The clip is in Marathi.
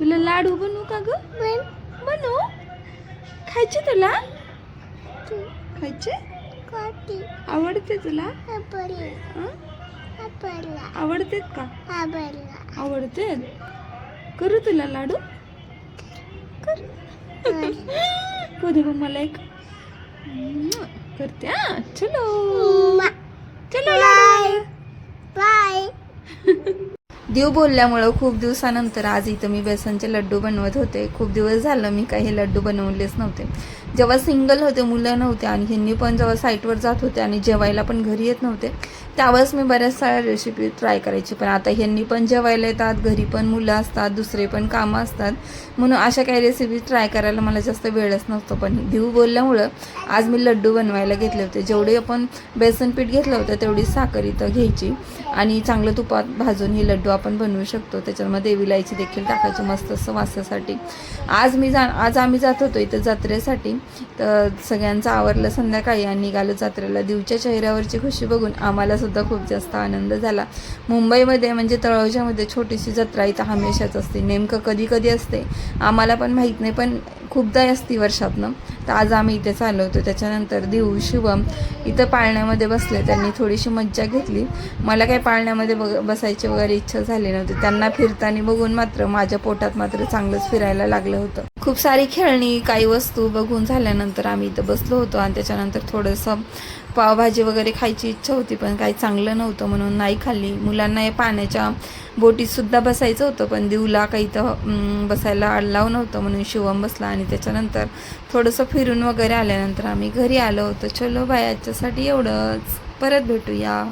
तुला लाडू बनवू का ग? बनवू? खायचे तुला? खायचे? आवडते तुला? आवडतेत का? आवडते. करू तुला लाडू? कर. कधी मला एक करते. चलो चलो बाय. देव बोलल्यामुळं खूप दिवसानंतर आज इथं मी बेसनचे लड्डू बनवत होते. खूप दिवस झालं मी काही लड्डू बनवलेच नव्हते. जेव्हा सिंगल होते, मुलं नव्हते आणि ह्यांनी पण जेव्हा साईटवर जात होते आणि जेवायला पण घरी येत नव्हते, त्यावेळेस मी बऱ्याच साऱ्या रेसिपी ट्राय करायची. पण आता ह्यांनी पण जेवायला येतात, घरी पण मुलं असतात, दुसरे पण कामं असतात, म्हणून अशा काही रेसिपी ट्राय करायला मला जास्त वेळच नव्हतं. पण देव बोलल्यामुळं आज मी लड्डू बनवायला घेतले होते. जेवढे आपण बेसन पीठ घेतलं होतं तेवढी साखर इथं घ्यायची आणि चांगलं तुपात भाजून हे लड्डू आपण बनवू शकतो. त्याच्यामध्ये विलायची देखील टाकायची मस्त असं वासासाठी. आज आम्ही जात होतो इथं जत्रेसाठी. तर सगळ्यांचं आवरलं संध्याकाळी आणि निघालो जत्रेला. देवच्या चेहऱ्यावरची खुशी बघून आम्हाला सुद्धा खूप जास्त आनंद झाला. मुंबईमध्ये म्हणजे तळोजामध्ये छोटीशी जत्रा इथं हमेशाच असते. नेमकं कधी कधी असते आम्हाला पण माहीत नाही, पण खूपदा असते वर्षातनं. तर आज आम्ही इथे चाललो होतो. त्याच्यानंतर देव शिवम इथं पाळण्यामध्ये बसले. त्यांनी थोडीशी मज्जा घेतली. मला काही पाळण्यामध्ये बसायची वगैरे इच्छा झाली नव्हती. त्यांना फिरताना बघून मात्र माझ्या पोटात मात्र चांगलंच फिरायला लागलं होतं. खूप सारी खेळणी काही वस्तू बघून झाल्यानंतर आम्ही इथं बसलो होतो आणि त्याच्यानंतर थोडंसं पावभाजी वगैरे खायची इच्छा होती, पण काही चांगलं नव्हतं म्हणून नाही खाल्ली. मुलांना या पाण्याच्या बोटीतसुद्धा बसायचं होतं, पण देवला काही इथं बसायला अलाव नव्हतं म्हणून शिवम बसला. आणि त्याच्यानंतर थोडंसं फिरून वगैरे आल्यानंतर आम्ही घरी आलो होतो. चलो बाय, आजच्यासाठी एवढंच. परत भेटूया.